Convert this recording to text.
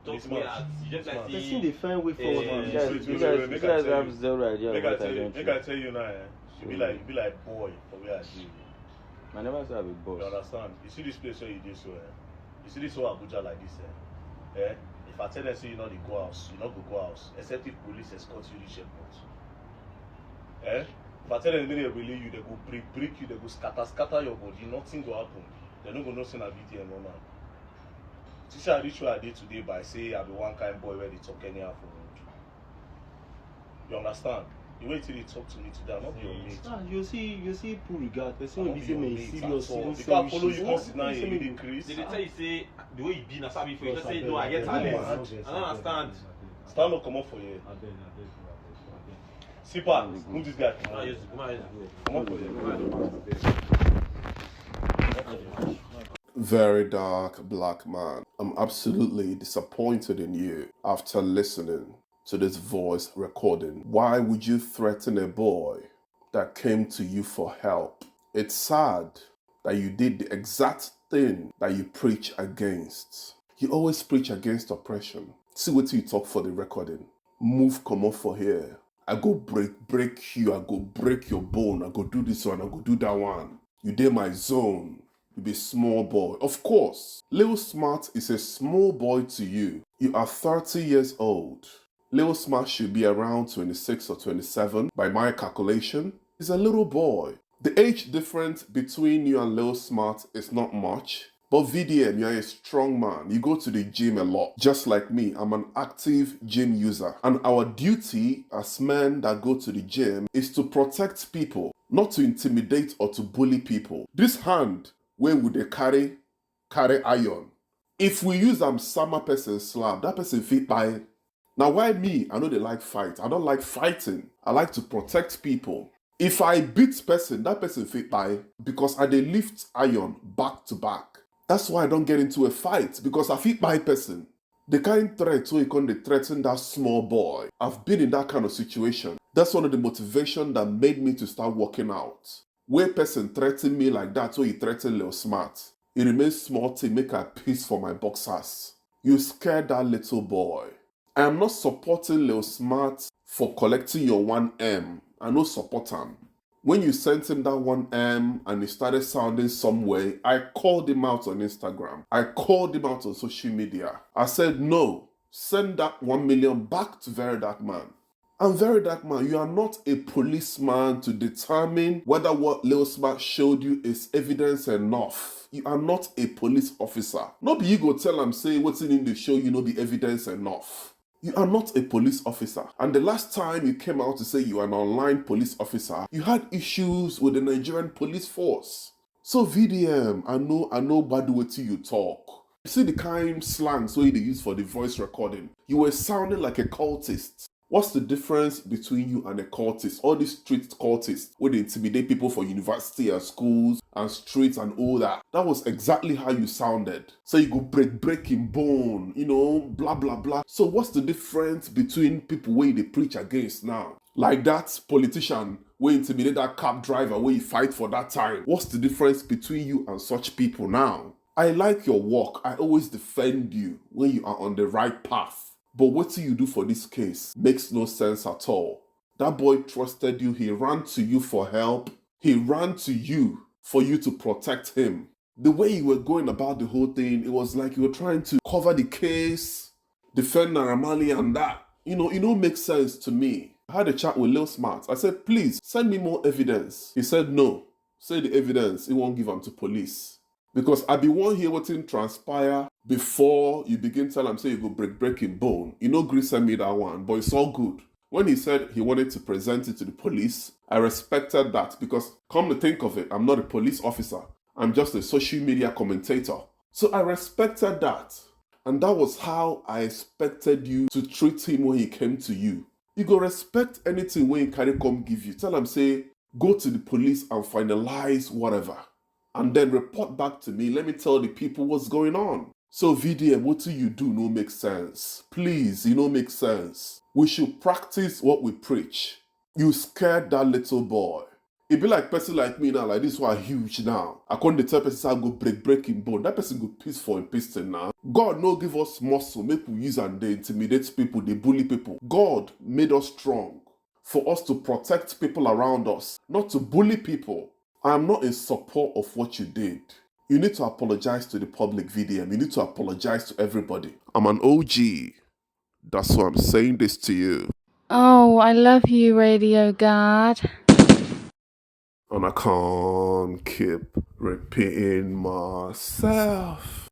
Talk me out. You just like they seem they find way forward. You guys have zero idea of what I don't do. I tell you now, you be like boy for where I do. I never said I have a boss. You understand? You see this place where you do so, you see this whole Abuja like this, If I tell them say you know the go house, you not go house, except if police escort you reach airport. If I tell them they will leave you, they go break you, they go scatter your body, nothing will happen. They don't go no send a video no man. Teacher, I reach where I did today by say I be one kind boy where they talk anyhow for road. You understand? The way till they talk to me today, I'm not your mate. You see poor regard. Person will be saying serious. Because I follow you once now, you need increase. Did they tell you say the way you be na sabi for you just say no, I get talent. I don't understand. Stand up, come up for you. Sipa, move this guy. Come up for you. Very dark black man. I'm absolutely disappointed in you after listening to this voice recording. Why would you threaten a boy that came to you for help? It's sad that you did the exact thing that you preach against. You always preach against oppression. See what you talk for the recording. Move, come up for here. I go break you. I go break your bone. I go do this one. I go do that one. You did my zone. You be small boy. Of course, Lil Smart is a small boy to you. You are 30 years old. Lil Smart should be around 26 or 27 by my calculation. He's a little boy. The age difference between you and Lil Smart is not much. But VDM, you're a strong man. You go to the gym a lot. Just like me, I'm an active gym user. And our duty as men that go to the gym is to protect people, not to intimidate or to bully people. This hand, where would they carry iron? If we use sama person slap, that person fit by. Now why me? I know they like fight. I don't like fighting. I like to protect people. If I beat person, that person fit by because I dey lift iron back to back. That's why I don't get into a fight because I fit by person. The kind threat so you can threaten that small boy. I've been in that kind of situation. That's one of the motivation that made me to start working out. Where person threaten me like that, so he threaten Lil Smart. It remains small to make a piece for my boxers. You scared that little boy. I am not supporting Lil Smart for collecting your 1M. I no support him. When you sent him that 1M and he started sounding some way, I called him out on Instagram. I called him out on social media. I said, no, send that 1 million back to Verydarkman. And Verydarkman, you are not a policeman to determine whether what Lil Smart showed you is evidence enough. You are not a police officer. Not be you go tell him, say, what's in the show, you know the evidence enough. You are not a police officer. And the last time you came out to say you are an online police officer, you had issues with the Nigerian police force. So VDM, I know bad way you talk. You see the kind slangs so you use for the voice recording. You were sounding like a cultist. What's the difference between you and a cultist? All these street cultists where they intimidate people for university and schools and streets and all that. That was exactly how you sounded. So you go breaking bone, blah, blah, blah. So what's the difference between people where they preach against now? Like that politician where intimidate that cab driver where you fight for that time. What's the difference between you and such people now? I like your work. I always defend you when you are on the right path. But what you do for this case makes no sense at all. That boy trusted you. He ran to you for help. He ran to you for you to protect him. The way you were going about the whole thing, it was like you were trying to cover the case, defend Naramali and that. It don't make sense to me. I had a chat with Lil Smart. I said, please, send me more evidence. He said, no. Say the evidence. He won't give them to police. Because I be one here waiting transpire before you begin tell him, say you go breaking bone. Grease send me that one, but it's all good. When he said he wanted to present it to the police, I respected that because come to think of it, I'm not a police officer. I'm just a social media commentator. So I respected that. And that was how I expected you to treat him when he came to you. You go respect anything when he carry come give you. Tell him, say, go to the police and finalize whatever. And then report back to me. Let me tell the people what's going on. So VDM, what do you do no make sense? Please, make sense. We should practice what we preach. You scared that little boy. It be like person like me now, like this one huge now. I can't tell person I go breaking bone. That person go piss for a piston now. God no give us muscle, make we use and they intimidate people, they bully people. God made us strong for us to protect people around us, not to bully people. I am not in support of what you did. You need to apologize to the public VDM. You need to apologize to everybody. I'm an OG. That's why I'm saying this to you. Oh, I love you, Radio God. And I can't keep repeating myself.